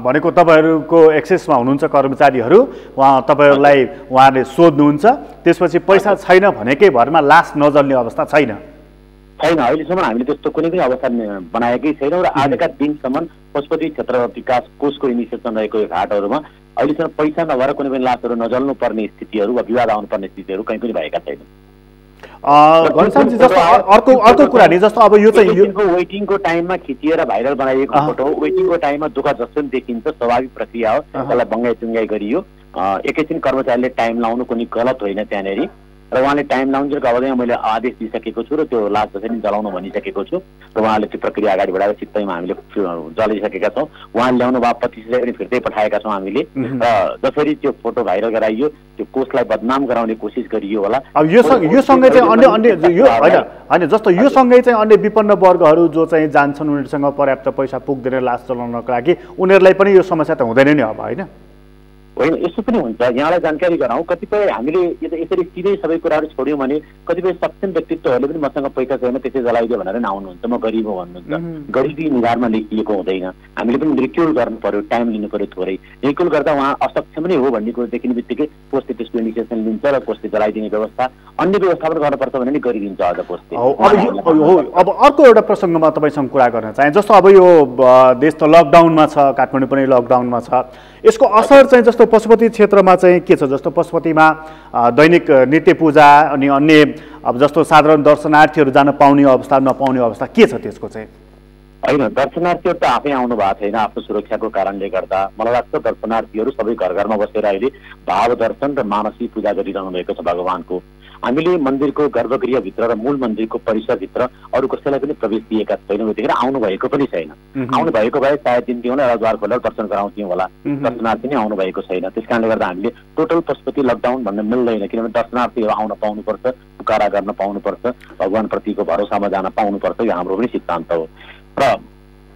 भनेको तपाईँहरूको एक्सेसमा हुनुहुन्छ कर्मचारीहरू, तपाईँहरूलाई उहाँले सोध्नुहुन्छ, त्यसपछि पैसा छैन भनेकै भरमा लास नजल्ने अवस्था छैन? छैन, अहिलेसम्म हामीले त्यस्तो कुनै पनि अवस्था बनाएकै छैनौँ र आजका दिनसम्म पशुपति क्षेत्र विकास कोषको इनिसिएसन रहेको यो घाटहरूमा अहिलेसम्म पैसा नभएर कुनै पनि लासहरू नजल्नु पर्ने स्थितिहरू वा विवाद आउनुपर्ने स्थितिहरू कहीँ पनि भएका छैनन्। घनश्यामजी जस्तो अर्को कुरा नि, जस्तो अब यो चाहिँ वेटिङको टाइममा खिचिएर भाइरल बनाइएको फोटो हो। वेटिङको टाइममा दुःख जस्तो देखिन्छ, स्वाभाविक प्रक्रिया हो, त्यसलाई बङ्गाइ चुङ्गाइ गरियो। एकैछिन कर्मचारीले टाइम लाउनु कुनै गलत होइन त्यहाँनिर र उहाँले टाइम लाउन्जेलको अवधिमा मैले आदेश दिइसकेको छु र त्यो लास जसरी जलाउनु भनिसकेको छु र उहाँले त्यो प्रक्रिया अगाडि बढाएर सित्तैमा हामीले जलाइसकेका छौँ। उहाँले ल्याउनु वापस पनि फिर्तै पठाएका छौँ हामीले र जसरी त्यो फोटो भाइरल गराइयो त्यो कोषलाई बदनाम गराउने कोसिस गरियो होला। अब यो सँगै चाहिँ अन्य यो होइन जस्तो यो सँगै चाहिँ अन्य विपन्न वर्गहरू जो चाहिँ जान्छन् उनीहरूसँग पर्याप्त पैसा पुग्दैन लास चलाउनको लागि, उनीहरूलाई पनि यो समस्या त हुँदैन नि अब, होइन? होइन, यस्तो पनि हुन्छ। यहाँलाई जानकारी गराउँ, कतिपय हामीले यसरी सिधै सबै कुराहरू छोड्यौँ भने कतिपय सक्षम व्यक्तित्वहरूले पनि मसँग पैसा छैन त्यसै जलाइदियो भनेर नआउनुहुन्छ, म गरिब हो भन्नुहुन्छ। गरिबी निधारमा लेखिएको हुँदैन, हामीले पनि रिक्युल गर्नु पर्यो, टाइम लिनु पर्यो थोरै। रिक्युल गर्दा उहाँ असक्षम नै हो भन्ने कुरो देखिने बित्तिकै पोस्टले त्यसको इनिसिएसन लिन्छ र पोस्टले जलाइदिने व्यवस्था अन्य व्यवस्थापन गर्नुपर्छ भने नि गरिदिन्छ अझ पोस्टले। अब अर्को एउटा प्रसङ्गमा तपाईँसँग कुरा गर्न चाहे, जस्तो अब यो देश त लकडाउनमा छ, काठमाडौँ पनि लकडाउनमा छ, यसको असर चाहिँ जस्तो पशुपति क्षेत्रमा चाहिँ के छ? जस्तो पशुपतिमा दैनिक नित्य पूजा अनि अन्य अब जस्तो साधारण दर्शनार्थीहरू जान पाउने अवस्था नपाउने अवस्था के छ त्यसको चाहिँ? होइन, दर्शनार्थीहरू त आफै आउनु भएको छैन आफ्नो सुरक्षाको कारणले गर्दा। मलाई लाग्छ दर्शनार्थीहरू सबै घर घरमा बसेर अहिले भाव दर्शन र मानसिक पूजा गरिरहनु भएको छ भगवानको। हामीले मन्दिरको गर्भगृहभित्र र मूल मन्दिरको परिसरभित्र अरू कसैलाई पनि प्रवेश दिएका छैनौँ, यतिखेर आउनु भएको पनि छैन। आउनु भएको भए सायद दिन्थ्यौँ होला, द्वार खोलेर दर्शन गराउँथ्यौँ होला, दर्शनार्थी नै आउनु भएको छैन। त्यस कारणले गर्दा हामीले टोटल पशुपति लकडाउन भन्न मिल्दैन, किनभने दर्शनार्थीहरू आउन पाउनुपर्छ, पुकारा गर्न पाउनुपर्छ, भगवानप्रतिको भरोसामा जान पाउनुपर्छ, यो हाम्रो पनि सिद्धान्त हो। र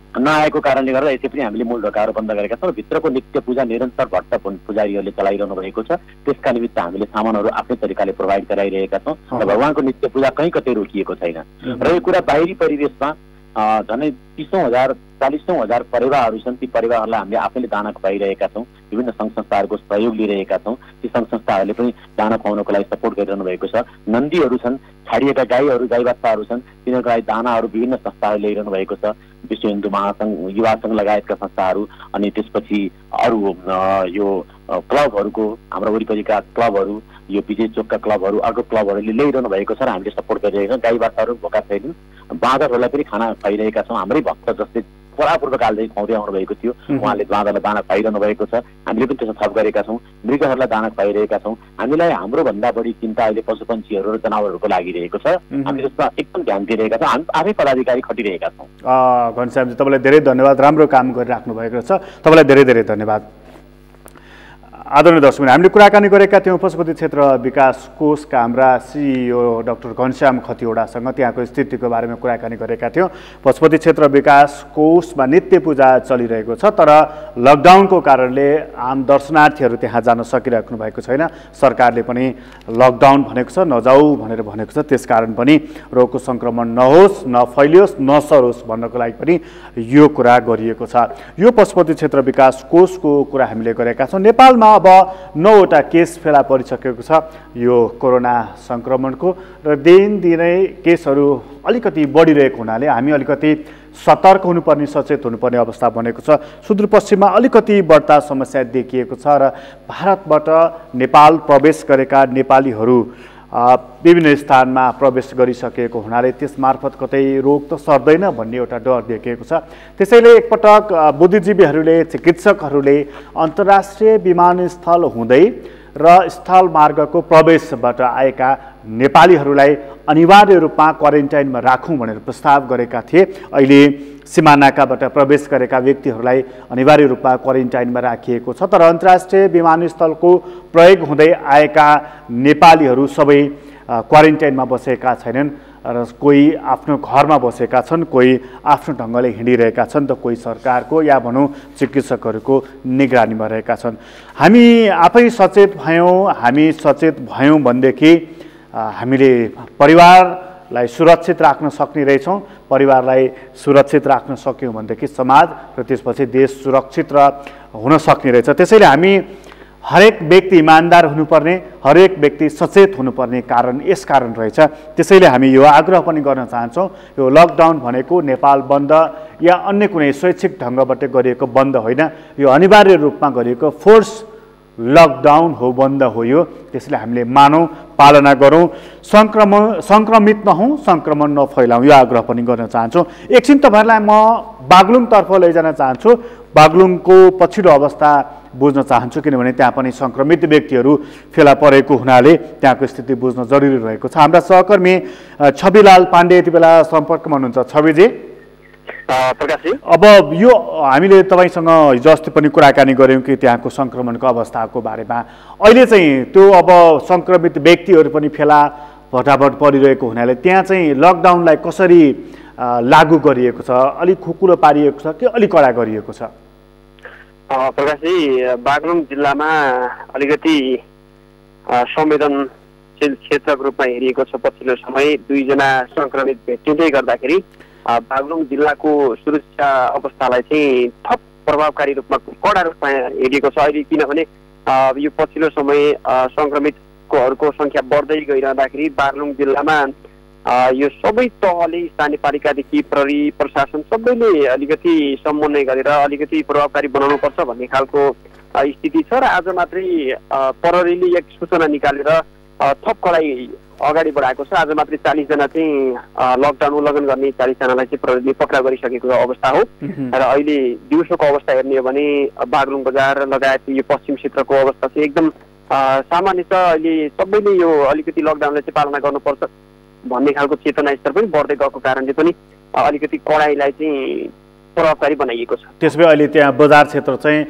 नआएको कारणले गर्दा यसै पनि हामीले मूल ढोकाहरू बन्द गरेका छौँ। भित्रको नित्य पूजा निरन्तर भट्ट पुजारीहरूले चलाइरहनु भएको छ, त्यसका निमित्त हामीले सामानहरू आफ्नै तरिकाले प्रोभाइड गराइरहेका छौँ र भगवानको नित्य पूजा कहीँ कतै रोकिएको छैन। र यो कुरा बाहिरी परिवेशमा झनै 30,000 40,000 परिवारहरू छन्, ती परिवारहरूलाई हामीले आफैले दाना खुवाइरहेका छौँ, विभिन्न सङ्घ संस्थाहरूको सहयोग लिइरहेका छौँ। ती सङ्घ संस्थाहरूले पनि दाना खुवाउनको लागि सपोर्ट गरिरहनु भएको छ। नन्दीहरू छन्, छाडिएका गाईहरू गाई बच्चाहरू छन्, तिनीहरूको लागि दानाहरू विभिन्न संस्थाहरूले ल्याइरहनु भएको छ, विश्व हिन्दू महासङ्घ, युवा सङ्घ लगायतका संस्थाहरू। अनि त्यसपछि अरू यो क्लबहरूको हाम्रो वरिपरिका क्लबहरू, यो विजय चोकका क्लबहरू, अर्को क्लबहरूले ल्याइरहनु भएको छ र हामीले सपोर्ट गरिरहेका छौँ। गाई बाछाहरू भोका छैनन्, बाँदरहरूलाई पनि खाना खुवाइरहेका छौँ। हाम्रै भक्त जस्तै पूर्वकालदेखि खुवाउँदै आउनु भएको थियो, उहाँले बाँदरलाई दाना खुवाइरहनु भएको छ, हामीले पनि त्यसो थप गरेका छौँ। मृगहरूलाई दाना खुवाइरहेका छौँ। हामीलाई हाम्रोभन्दा बढी चिन्ता अहिले पशुपन्छीहरू र जनावरहरूको लागिरहेको छ, हामी त्यसमा एकदम ध्यान दिइरहेका छौँ, हामी आफै पदाधिकारी खटिरहेका छौँ। घनश्यामजी तपाईँलाई धेरै धन्यवाद, राम्रो काम गरिराख्नु भएको छ, तपाईँलाई धेरै धेरै धन्यवाद। आदरणीय दर्शक, हामीले कुराकानी गरेका थियौँ पशुपति क्षेत्र विकास कोषका हाम्रा सिइओ डाक्टर घनश्याम खतिवडासँग, त्यहाँको स्थितिको बारेमा कुराकानी गरेका थियौँ। पशुपति क्षेत्र विकास कोषमा नित्य पूजा चलिरहेको छ, तर लकडाउनको कारणले आम दर्शनार्थीहरू त्यहाँ जान सकिराख्नु भएको छैन। सरकारले पनि लकडाउन भनेको छ, नजाऊ भनेर भनेको छ, त्यसकारण पनि रोगको सङ्क्रमण नहोस्, नफैलियोस्, नसरोस् भन्नको लागि पनि यो कुरा गरिएको छ। यो पशुपति क्षेत्र विकास कोषको कुरा हामीले गरेका छौँ। नेपालमा अब 9वटा केस फेला परिसकेको छ यो कोरोना सङ्क्रमणको, र दिनदिनै केसहरू अलिकति बढिरहेको हुनाले हामी अलिकति सतर्क हुनुपर्ने, सचेत हुनुपर्ने अवस्था बनेको छ। सुदूरपश्चिममा अलिकति बढ्ता समस्या देखिएको छ र भारतबाट नेपाल प्रवेश गरेका नेपालीहरू विभिन्न स्थानमा प्रवेश गरिसकेको हुनाले त्यसमार्फत कतै रोग त सर्दैन भन्ने एउटा डर देखिएको छ। त्यसैले एकपटक बुद्धिजीवीहरूले, चिकित्सकहरूले अन्तर्राष्ट्रिय विमानस्थल हुँदै र स्थल मार्गको प्रवेशबाट आएका नेपालीहरूलाई अनिवार्य रूपमा क्वारेन्टाइनमा राखौँ भनेर प्रस्ताव गरेका थिए। अहिले सिमानाकाबाट प्रवेश गरेका व्यक्तिहरूलाई अनिवार्य रूपमा क्वारेन्टाइनमा राखिएको छ। तर अन्तर्राष्ट्रिय विमानस्थलको प्रयोग हुँदै आएका नेपालीहरू सबै क्वारेन्टाइनमा बसेका छैनन् र कोही आफ्नो घरमा बसेका छन्, कोही आफ्नो ढङ्गले हिँडिरहेका छन्, त कोही सरकारको या भनौँ चिकित्सकहरूको निगरानीमा रहेका छन्। हामी आफै सचेत भयौँ भनेदेखि हामीले परिवारलाई सुरक्षित राख्न सक्ने रहेछौँ। परिवारलाई सुरक्षित राख्न सक्यौँ भनेदेखि समाज र त्यसपछि देश सुरक्षित र हुन सक्ने रहेछ। त्यसैले हामी हरेक व्यक्ति इमान्दार हुनुपर्ने, हरेक व्यक्ति सचेत हुनुपर्ने यस कारण रहेछ। त्यसैले हामी यो आग्रह पनि गर्न चाहन्छौँ, यो लकडाउन भनेको नेपाल बन्द या अन्य कुनै स्वैच्छिक ढङ्गबाट गरिएको बन्द होइन, यो अनिवार्य रूपमा गरिएको फोर्स लकडाउन हो, बन्द हो यो। त्यसैले हामीले मानौँ, पालना गरौँ, सङ्क्रमित नहौँ, सङ्क्रमण नफैलाउँ, यो आग्रह पनि गर्न चाहन्छौँ। एकछिन तपाईँहरूलाई म बागलुङतर्फ लैजान चाहन्छु। बागलुङको पछिल्लो अवस्था बुझ्न चाहन्छु, किनभने त्यहाँ पनि सङ्क्रमित व्यक्तिहरू फेला परेको हुनाले त्यहाँको स्थिति बुझ्न जरुरी रहेको छ। हाम्रा सहकर्मी छविलाल पाण्डे यति बेला सम्पर्कमा हुनुहुन्छ। छविजी, अब यो हामीले तपाईँसँग हिजो अस्ति पनि कुराकानी गऱ्यौँ कि त्यहाँको सङ्क्रमणको अवस्थाको बारेमा। अहिले चाहिँ त्यो अब सङ्क्रमित व्यक्तिहरू पनि फेला भटाभट परिरहेको हुनाले त्यहाँ चाहिँ लकडाउनलाई कसरी लागू गरिएको छ? अलिक खुकुलो पारिएको छ कि अलिक कडा गरिएको छ? प्रकाशजी, बागलुङ जिल्लामा अलिकति संवेदनशील क्षेत्रको रूपमा हेरिएको छ। पछिल्लो समय 2 जना सङ्क्रमित भेटिँदै गर्दाखेरि बागलुङ जिल्लाको सुरक्षा अवस्थालाई चाहिँ थप प्रभावकारी रूपमा कडा रूपमा हेरिएको छ अहिले। किनभने यो पछिल्लो समय सङ्क्रमितकोहरूको सङ्ख्या बढ्दै गइरहँदाखेरि बागलुङ जिल्लामा यो सबै तहले स्थानीय पालिकादेखि प्रहरी प्रशासन सबैले अलिकति समन्वय गरेर अलिकति प्रभावकारी बनाउनुपर्छ भन्ने खालको स्थिति छ। र आज मात्रै प्रहरीले एक सूचना निकालेर थप कडाई अगाडि बढाएको छ। आज मात्रै 40 जना चाहिँ लकडाउन उल्लङ्घन गर्ने 40 जनालाई चाहिँ प्रहरीले पक्राउ गरिसकेको अवस्था हो। र अहिले दिउँसोको अवस्था हेर्ने हो भने बागलुङ बजार लगायत यो पश्चिम क्षेत्रको अवस्था चाहिँ एकदम सामान्य छ। अहिले सबैले यो अलिकति लकडाउनलाई चाहिँ पालना गर्नुपर्छ भन्ने खालको चेतना स्तर पनि बढ्दै गएको कारणले पनि अलिकति कडाइलाई चाहिँ प्रभावकारी बनाइएको छ। त्यसै अहिले त्यहाँ बजार क्षेत्र चाहिँ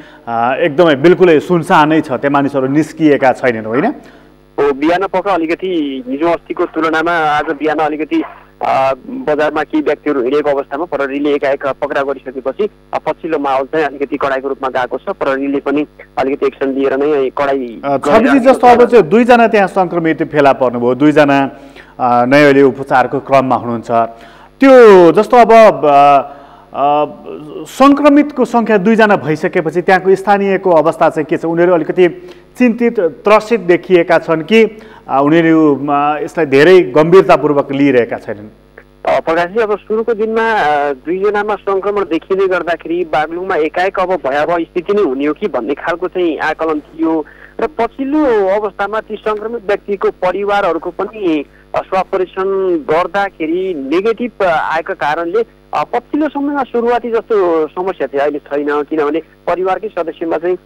एकदमै बिल्कुलै सुनसानै छ, त्यहाँ मानिसहरू निस्किएका छैनन्, होइन? बिहान पख अलिकति हिजो अस्तिको तुलनामा आज बिहान अलिकति बजारमा केही व्यक्तिहरू हिँडेको अवस्थामा प्रहरीले एकाएक पक्राउ गरिसकेपछि पछिल्लो माहौल चाहिँ अलिकति कडाइको रूपमा गएको छ। प्रहरीले पनि अलिकति एक्सन लिएर नै कडाइ। छविजी, जस्तो अब चाहिँ 2 जना त्यहाँ सङ्क्रमित फेला पर्नुभयो, 2 जना नै अहिले उपचारको क्रममा हुनुहुन्छ। त्यो जस्तो अब सङ्क्रमितको सङ्ख्या 2 जना भइसकेपछि त्यहाँको स्थानीयको अवस्था चाहिँ के छ? उनीहरू अलिकति चिन्तित, त्रसित देखिएका छन् कि उनीहरू यसलाई धेरै गम्भीरतापूर्वक लिइरहेका छैनन्? प्रकाशजी, अब सुरुको दिनमा 2 जनामा सङ्क्रमण देखिँदै गर्दाखेरि बागलुङमा एकाएक अब भयावह स्थिति नै हुने हो कि भन्ने खालको चाहिँ आकलन थियो। र पछिल्लो अवस्थामा ती सङ्क्रमित व्यक्तिको परिवारहरूको पनि स्वाब परीक्षण गर्दाखेरि नेगेटिभ आएको कारणले पछिल्लो समयमा सुरुवाती जस्तो समस्या चाहिँ अहिले छैन। किनभने परिवारकै सदस्यमा चाहिँ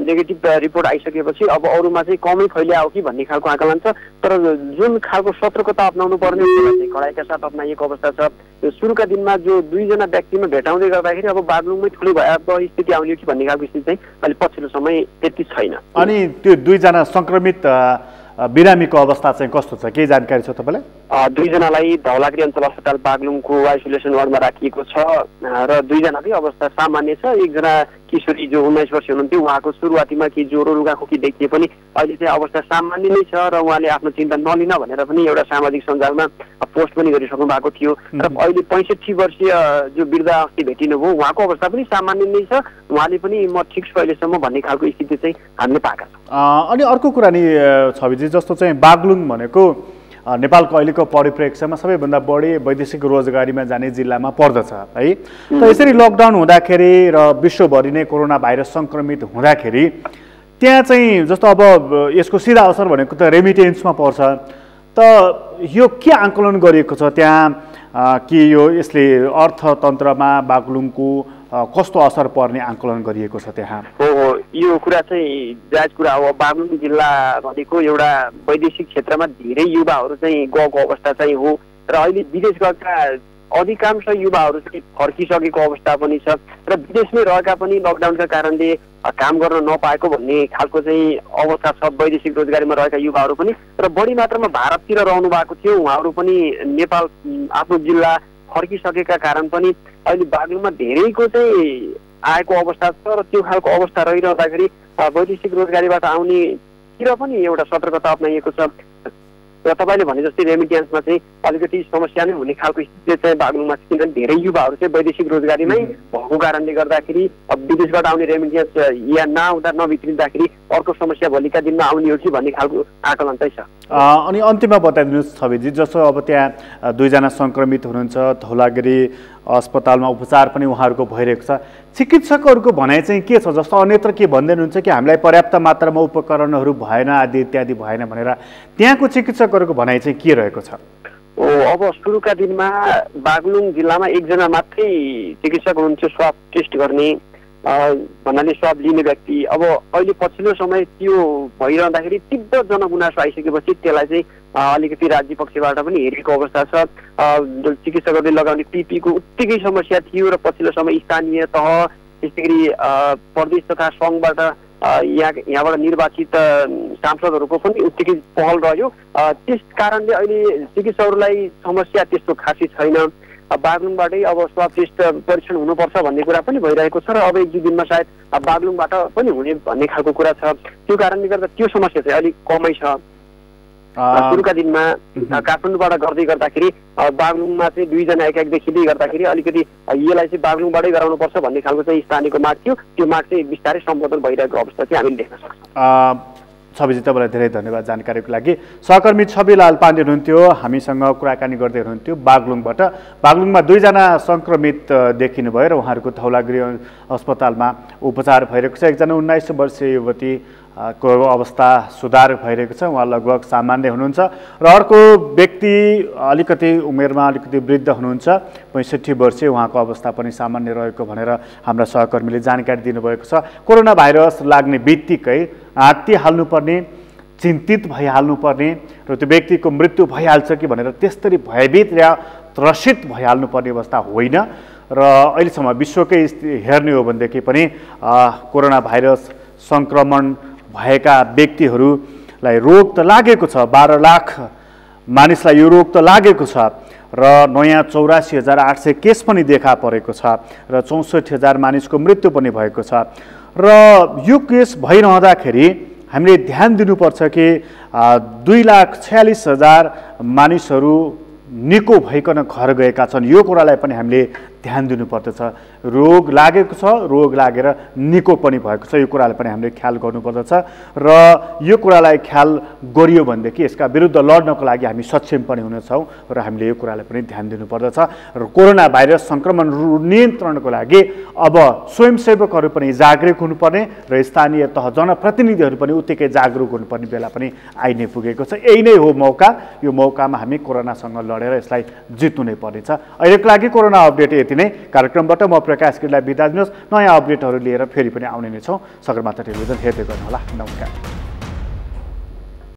नेगेटिभ रिपोर्ट आइसकेपछि अब अरूमा चाहिँ कमै फैलिया हो कि भन्ने खालको आकलन छ। तर जुन खालको सतर्कता अप्नाउनु पर्ने चाहिँ कडाइका साथ अप्नाइएको अवस्था छ। सुरुका दिनमा जो 2 जना व्यक्तिमा भेटाउँदै गर्दाखेरि अब बागलुङमै ठुलो भयावह स्थिति आउने हो कि भन्ने खालको स्थिति चाहिँ अहिले पछिल्लो समय त्यति छैन। अनि त्यो 2 जना सङ्क्रमित बिरामीको अवस्था चाहिँ कस्तो छ, केही जानकारी छ तपाईँलाई? 2 जनालाई धौलागिरी अञ्चल अस्पताल बागलुङको आइसोलेसन वार्डमा राखिएको छ र 2 जनाकै अवस्था सामान्य छ। 1 जना किशोरी जो 19 वर्षीय हुनुहुन्थ्यो, उहाँको सुरुवातीमा केही ज्वरो रुगाखोकी देखिए पनि अहिले चाहिँ अवस्था सामान्य नै छ र उहाँले आफ्नो चिन्ता नलिन भनेर पनि एउटा सामाजिक सञ्जालमा पोस्ट पनि गरिसक्नु भएको थियो। र अहिले 65 वर्षीय जो वृद्ध अस्ति भेटिनुभयो, उहाँको अवस्था पनि सामान्य नै छ। उहाँले पनि म ठिक छु अहिलेसम्म भन्ने खालको स्थिति चाहिँ हामीले पाएका छौँ। अनि अर्को कुरा नि छविजी, जस्तो चाहिँ बागलुङ भनेको नेपालको अहिलेको परिप्रेक्ष्यमा सबैभन्दा बढी वैदेशिक रोजगारीमा जाने जिल्लामा पर्दछ है। त यसरी लकडाउन हुँदाखेरि र विश्वभरि नै कोरोना भाइरस सङ्क्रमित हुँदाखेरि त्यहाँ चाहिँ जस्तो अब यसको सिधा असर भनेको त रेमिटेन्समा पर्छ। त यो के आकलन गरिएको छ त्यहाँ कि यो यसले अर्थतन्त्रमा बागलुङको कस्तो असर पर्ने आकलन गरिएको छ त्यहाँ? हो, यो कुरा चाहिँ जायज कुरा हो। बागलुङ जिल्ला भनेको एउटा वैदेशिक क्षेत्रमा धेरै युवाहरू चाहिँ गएको अवस्था चाहिँ हो र अहिले विदेश गएका अधिकांश युवाहरू चाहिँ फर्किसकेको अवस्था पनि छ र विदेशमै रहेका पनि लकडाउनका कारणले काम गर्न नपाएको भन्ने खालको चाहिँ अवस्था छ वैदेशिक रोजगारीमा रहेका युवाहरू पनि। र बढी मात्रामा भारततिर रहनु भएको थियो, उहाँहरू पनि नेपाल आफ्नो जिल्ला फर्किसकेका कारण पनि अहिले बागलुङमा धेरैको चाहिँ आएको अवस्था छ र त्यो खालको अवस्था रहिरहँदाखेरि वैदेशिक रोजगारीबाट आउनेतिर पनि एउटा सतर्कता अप्नाइएको छ र तपाईँले भने जस्तै रेमिट्यान्समा चाहिँ अलिकति समस्या नै हुने खालको स्थिति चाहिँ बागलुङमा छ, किनभने धेरै युवाहरू चाहिँ वैदेशिक रोजगारीमै भएको कारणले गर्दाखेरि विदेशबाट आउने रेमिट्यान्स या नआउँदा नभित्रिँदाखेरि अर्को समस्या भोलिका दिनमा आउने हो कि भन्ने खालको आकलन चाहिँ छ। अनि अन्तिममा बताइदिनुहोस् छविजी, जस्तो अब त्यहाँ 2 जना सङ्क्रमित हुनुहुन्छ, धौलागिरी अस्पतालमा उपचार पनि उहाँहरूको भइरहेको छ, चिकित्सकहरूको भनाइ चाहिँ के छ? जस्तो अन्यत्र के भन्दै हुनुहुन्छ कि हामीलाई पर्याप्त मात्रामा उपकरणहरू भएन आदि इत्यादि भएन भनेर, त्यहाँको चिकित्सकहरूको भनाइ चाहिँ के रहेको छ? अब सुरुका दिनमा बागलुङ जिल्लामा 1 जना मात्रै चिकित्सक हुनुहुन्थ्यो स्वाब टेस्ट गर्ने भन्नाले स्वाब लिने व्यक्ति। अब अहिले पछिल्लो समय त्यो भइरहँदाखेरि तीव्र जनगुनासो आइसकेपछि त्यसलाई चाहिँ अलिकति राज्य पक्षबाट पनि हेरेको अवस्था छ। चिकित्सकहरूले लगाउने पिपीको उत्तिकै समस्या थियो र पछिल्लो समय स्थानीय तह त्यसै गरी प्रदेश तथा सङ्घबाट यहाँबाट निर्वाचित सांसदहरूको पनि उत्तिकै पहल रह्यो। त्यस कारणले अहिले चिकित्सकहरूलाई समस्या त्यस्तो खासै छैन। बागलुङबाटै अब स्वाब टेस्ट परीक्षण हुनुपर्छ भन्ने कुरा पनि भइरहेको छ र अब 1-2 दिनमा सायद बागलुङबाट पनि हुने भन्ने खालको कुरा छ। त्यो कारणले गर्दा त्यो समस्या चाहिँ अलिक कमै छ। सुरुका दिनमा काठमाडौँबाट गर्दै गर्दाखेरि बागलुङमा चाहिँ 2 जना एक देखिँदै गर्दाखेरि अलिकति यसलाई चाहिँ बागलुङबाटै गराउनुपर्छ भन्ने खालको चाहिँ स्थानीयको माग थियो। त्यो माग चाहिँ बिस्तारै सम्बोधन भइरहेको अवस्था चाहिँ हामीले देख्न सक्छौँ। छविजी तपाईँलाई धेरै धन्यवाद जानकारीको लागि। सहकर्मी छविलाल पाण्डे हुनुहुन्थ्यो, हामीसँग कुराकानी गर्दै हुनुहुन्थ्यो बागलुङबाट। बागलुङमा 2 जना सङ्क्रमित देखिनु भयो र उहाँहरूको धौलागिरी अस्पतालमा उपचार भइरहेको छ। 1 जना 19 वर्षीय युवती को अवस्था सुधार भइरहेको छ, उहाँ लगभग सामान्य हुनुहुन्छ र अर्को व्यक्ति अलिकति उमेरमा अलिकति वृद्ध हुनुहुन्छ, 65 वर्षीय, उहाँको अवस्था पनि सामान्य रहेको भनेर हाम्रा सहकर्मीले जानकारी दिनुभएको छ। कोरोना भाइरस लाग्ने बित्तिकै आत्तिहाल्नुपर्ने, चिन्तित भइहाल्नुपर्ने र त्यो व्यक्तिको मृत्यु भइहाल्छ कि भनेर त्यसरी भयभीत या त्रसित भइहाल्नुपर्ने अवस्था होइन र अहिलेसम्म विश्वकै हेर्ने हो भनेदेखि पनि कोरोना भाइरस सङ्क्रमण भएका व्यक्तिहरूलाई रोग त लागेको छ, 12 लाख मानिसलाई यो रोग त लागेको छ र नयाँ 84,800 केस पनि देखा परेको छ र 64,000 मानिसको मृत्यु पनि भएको छ। र यो केस भइरहँदाखेरि हामीले ध्यान दिनुपर्छ कि 2,46,000 मानिसहरू निको भइकन घर गएका छन्। यो कुरालाई पनि हामीले ध्यान दिनुपर्दछ। रोग लागेको छ, रोग लागेर निको पनि भएको छ, यो कुरालाई पनि हामीले ख्याल गर्नुपर्दछ र यो कुरालाई ख्याल गरियो भनेदेखि यसका विरुद्ध लड्नको लागि हामी सक्षम पनि हुनेछौँ र हामीले यो कुरालाई पनि ध्यान दिनुपर्दछ। र कोरोना भाइरस सङ्क्रमण नियन्त्रणको लागि अब स्वयंसेवकहरू पनि जागरुक हुनुपर्ने र स्थानीय तह जनप्रतिनिधिहरू पनि उत्तिकै जागरुक हुनुपर्ने बेला पनि आइ नै पुगेको छ। यही नै हो मौका। यो मौकामा हामी कोरोनासँग लडेर यसलाई जित्नु नै पर्नेछ। अहिलेको लागि कोरोना अपडेट यति नै। कार्यक्रमबाट म प्रकाश गिरीलाई बिदा दिनुहोस्। नयाँ अपडेटहरू लिएर फेरि पनि आउने नै छौँ। सगरमाथा टेलिभिजन हेर्दै गर्नुहोला। नमस्कार।